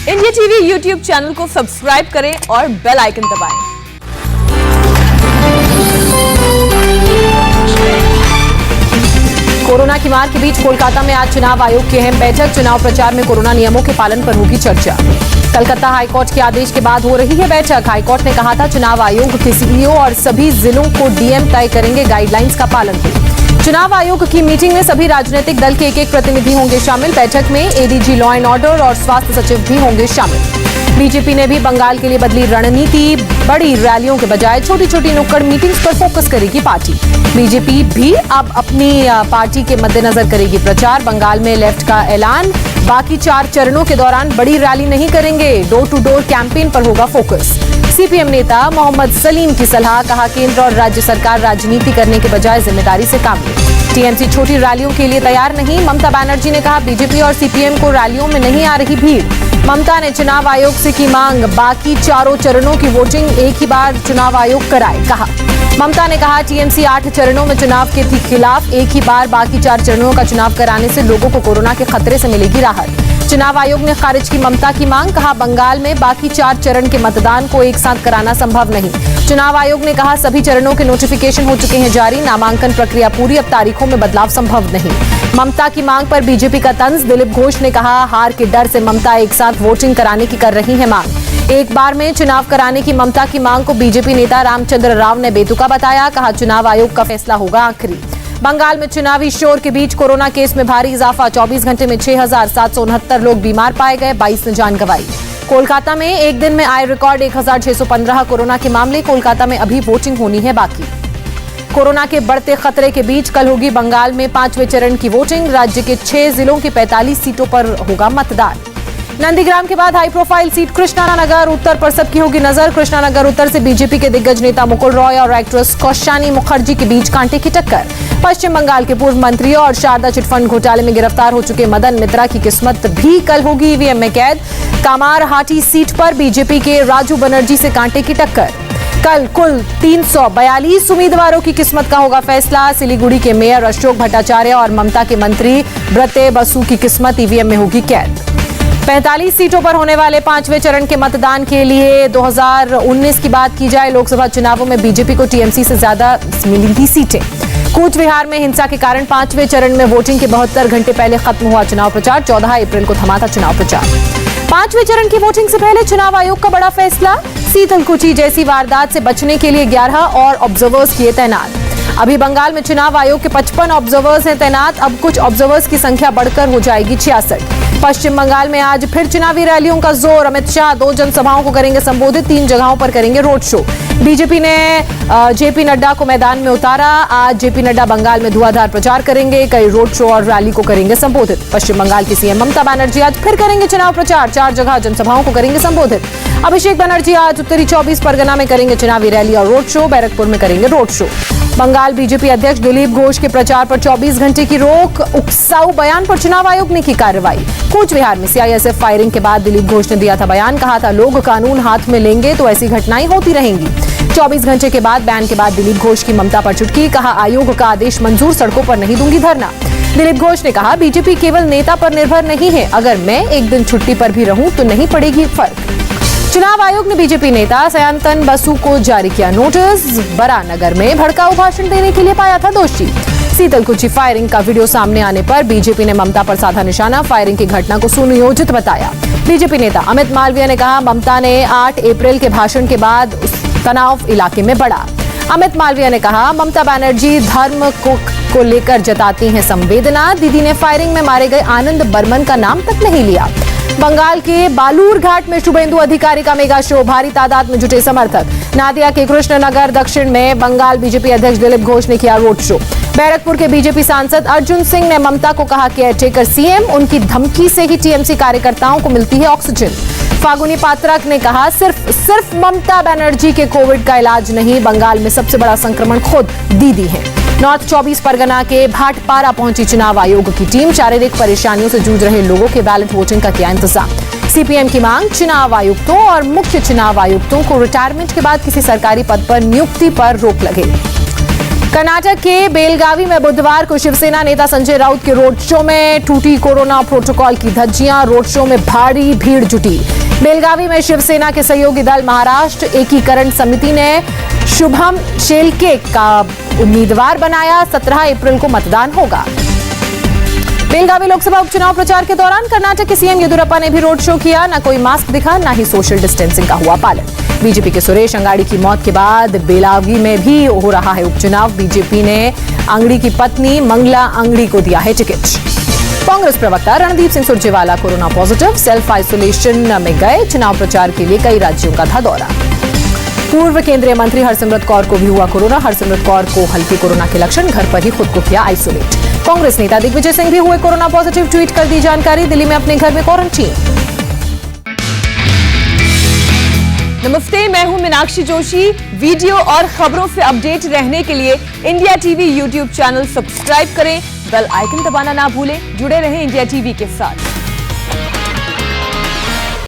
India TV YouTube channel को subscribe करें और बेल आइकन दबाएं। कोरोना की मार के बीच कोलकाता में आज चुनाव आयोग की अहम बैठक। चुनाव प्रचार में कोरोना नियमों के पालन पर होगी चर्चा। कलकत्ता हाईकोर्ट के आदेश के बाद हो रही है बैठक। हाईकोर्ट ने कहा था चुनाव आयोग के सीईओ और सभी जिलों को डीएम तय करेंगे गाइडलाइंस का पालन हो। चुनाव आयोग की मीटिंग में सभी राजनीतिक दल के एक प्रतिनिधि होंगे शामिल। बैठक में एडीजी लॉ एंड ऑर्डर और स्वास्थ्य सचिव भी होंगे शामिल। बीजेपी ने भी बंगाल के लिए बदली रणनीति। बड़ी रैलियों के बजाय छोटी छोटी नुक्कड़ मीटिंग्स पर फोकस करेगी पार्टी। बीजेपी भी अब अपनी पार्टी के मद्देनजर करेगी प्रचार। बंगाल में लेफ्ट का ऐलान। बाकी 4 चरणों के दौरान बड़ी रैली नहीं करेंगे। डोर टू डोर कैंपेन पर होगा फोकस। सीपीएम नेता मोहम्मद सलीम की सलाह। कहा केंद्र और राज्य सरकार राजनीति करने के बजाय जिम्मेदारी से काम ले। टीएमसी छोटी रैलियों के लिए तैयार नहीं। ममता बनर्जी ने कहा बीजेपी और सीपीएम को रैलियों में नहीं आ रही भीड़। ममता ने चुनाव आयोग से की मांग। बाकी 4 चरणों की वोटिंग एक ही बार चुनाव आयोग कराए। कहा ममता ने कहा टीएमसी 8 चरणों में चुनाव के खिलाफ। एक ही बार बाकी 4 चरणों का चुनाव कराने से लोगों को कोरोना के खतरे से मिलेगी राहत। चुनाव आयोग ने खारिज की ममता की मांग। कहा बंगाल में बाकी 4 चरण के मतदान को एक साथ कराना संभव नहीं। चुनाव आयोग ने कहा सभी चरणों के नोटिफिकेशन हो चुके हैं जारी। नामांकन प्रक्रिया पूरी, अब तारीखों में बदलाव संभव नहीं। ममता की मांग पर बीजेपी का तंज। दिलीप घोष ने कहा हार के डर से ममता एक साथ वोटिंग कराने की कर रही है मांग। एक बार में चुनाव कराने की ममता की मांग को बीजेपी नेता रामचंद्र राव ने बेतुका बताया। कहा चुनाव आयोग का फैसला होगा आखिरी। बंगाल में चुनावी शोर के बीच कोरोना केस में भारी इजाफा। 24 घंटे में 6,769 लोग बीमार पाए गए, 22 ने जान गंवाई। कोलकाता में एक दिन में आए रिकॉर्ड 1,615 कोरोना के मामले। कोलकाता में अभी वोटिंग होनी है बाकी। कोरोना के बढ़ते खतरे के बीच कल होगी बंगाल में 5वें चरण की वोटिंग। राज्य के 6 जिलों की 45 सीटों पर होगा मतदान। नंदीग्राम के बाद हाई प्रोफाइल सीट कृष्णानगर उत्तर पर सबकी होगी नजर। कृष्णानगर उत्तर से बीजेपी के दिग्गज नेता मुकुल रॉय और एक्ट्रेस कौशानी मुखर्जी के बीच कांटे की टक्कर। पश्चिम बंगाल के पूर्व मंत्री और शारदा चिटफंड घोटाले में गिरफ्तार हो चुके मदन मित्रा की किस्मत भी कल होगी ईवीएम में कैद। कामारहाटी सीट पर बीजेपी के राजू बनर्जी से कांटे की टक्कर। कल कुल 342 उम्मीदवारों की किस्मत का होगा फैसला। सिलीगुड़ी के मेयर अशोक भट्टाचार्य और ममता के मंत्री ब्रते बसु की किस्मत ईवीएम में होगी कैद। 45 सीटों पर होने वाले 5वें चरण के मतदान के लिए 2019 की बात की जाए लोकसभा चुनावों में बीजेपी को टीएमसी से ज्यादा मिली थी सीटें। कूच विहार में हिंसा के कारण 5वें चरण में वोटिंग के 72 घंटे पहले खत्म हुआ चुनाव प्रचार। 14 अप्रैल को थमा था चुनाव प्रचार। 5वें चरण की वोटिंग से पहले चुनाव आयोग का बड़ा फैसला। शीतलकुची जैसी वारदात से बचने के लिए 11 और ऑब्जर्वर्स किए तैनात। अभी बंगाल में चुनाव आयोग के 55 ऑब्जर्वर्स हैं तैनात। अब कुछ ऑब्जर्वर्स की संख्या बढ़कर हो जाएगी 66। पश्चिम बंगाल में आज फिर चुनावी रैलियों का जोर। अमित शाह 2 जनसभाओं को करेंगे संबोधित। 3 जगहों पर करेंगे रोड शो। बीजेपी ने जेपी नड्डा को मैदान में उतारा। आज जेपी नड्डा बंगाल में धुआंधार प्रचार करेंगे। कई रोड शो और रैली को करेंगे संबोधित। पश्चिम बंगाल की सीएम ममता बनर्जी आज फिर करेंगे चुनाव प्रचार। 4 जगह जनसभाओं को करेंगे संबोधित। अभिषेक बनर्जी आज उत्तरी 24 परगना में करेंगे चुनावी रैली और रोड शो। बैरकपुर में करेंगे रोड शो। बंगाल बीजेपी अध्यक्ष दिलीप घोष के प्रचार पर 24 घंटे की रोक। उकसाऊ बयान पर चुनाव आयोग ने की कार्रवाई। कूच विहार में सीआईएसएफ फायरिंग के बाद दिलीप घोष ने दिया था बयान। कहा था लोग कानून हाथ में लेंगे तो ऐसी घटनाएं होती रहेंगी। 24 घंटे के बाद बैन के बाद दिलीप घोष की ममता पर चुटकी। कहा आयोग का आदेश मंजूर, सड़कों पर नहीं दूंगी धरना। दिलीप घोष ने कहा बीजेपी केवल नेता पर निर्भर नहीं है। अगर मैं एक दिन छुट्टी पर भी रहूं तो नहीं पड़ेगी फर्क। चुनाव आयोग ने बीजेपी नेता सयांतन बसु को जारी किया नोटिस। बरानगर में भड़काऊ भाषण देने के लिए पाया था दोषी। शीतलकुची फायरिंग का वीडियो सामने आने पर बीजेपी ने ममता पर साधा निशाना। फायरिंग की घटना को सुनियोजित बताया। बीजेपी नेता अमित मालवीय ने कहा ममता ने 8 अप्रैल के भाषण के बाद तनाव इलाके में बढ़ा। अमित मालवीय ने कहा ममता बनर्जी धर्म को लेकर जताती हैं संवेदना। दीदी ने फायरिंग में मारे गए आनंद बर्मन का नाम तक नहीं लिया। बंगाल के बालूरघाट में शुभेंदु अधिकारी का मेगा शो। भारी तादाद में जुटे समर्थक। नादिया के कृष्णनगर दक्षिण में बंगाल बीजेपी अध्यक्ष दिलीप घोष ने किया रोड शो। बैरकपुर के बीजेपी सांसद अर्जुन सिंह ने ममता को कहा केयरटेकर सीएम। उनकी धमकी से ही टीएमसी कार्यकर्ताओं को मिलती है ऑक्सीजन। फागुनी पात्रक ने कहा सिर्फ ममता बनर्जी के कोविड का इलाज नहीं, बंगाल में सबसे बड़ा संक्रमण खुद दीदी है। नॉर्थ 24 परगना के भाटपारा पहुंची चुनाव आयोग की टीम। शारीरिक परेशानियों से जूझ रहे लोगों के बैलेट वोटिंग का किया इंतजाम। सीपीएम की मांग चुनाव आयुक्तों और मुख्य चुनाव आयुक्तों को रिटायरमेंट के बाद किसी सरकारी पद पर नियुक्ति पर रोक लगे। कर्नाटक के बेलगावी में बुधवार को शिवसेना नेता संजय राउत के रोड शो में टूटी कोरोना प्रोटोकॉल की धज्जियां। रोड शो में भारी भीड़ जुटी। बेलगावी में शिवसेना के सहयोगी दल महाराष्ट्र एकीकरण समिति ने शुभम शेलके का उम्मीदवार बनाया। 17 अप्रैल को मतदान होगा। बेलगावी लोकसभा उपचुनाव प्रचार के दौरान कर्नाटक के सीएम येदियुरप्पा ने भी रोड शो किया। न कोई मास्क दिखा, न ही सोशल डिस्टेंसिंग का हुआ पालन। बीजेपी के सुरेश अंगाड़ी की मौत के बाद बेलावी में भी हो रहा है उपचुनाव। बीजेपी ने अंगड़ी की पत्नी मंगला अंगड़ी को दिया है टिकट। कांग्रेस प्रवक्ता Randeep Singh Surjewala corona positive, self isolation में गए। चुनाव प्रचार के लिए कई राज्यों का था दौरा। पूर्व केंद्रीय मंत्री हरसिमरत कौर को भी हुआ कोरोना। हरसिमरत कौर को हल्के कोरोना के लक्षण, घर पर ही खुद को किया आइसोलेट। कांग्रेस नेता दिग्विजय सिंह भी हुए कोरोना पॉजिटिव, ट्वीट कर दी जानकारी। दिल्ली में अपने घर में क्वारंटीन। नमस्ते, मैं हूं मीनाक्षी जोशी। वीडियो और खबरों से अपडेट रहने के लिए India TV YouTube channel subscribe करें, बेल आइकन दबाना ना भूलें। जुड़े रहें इंडिया टीवी के साथ।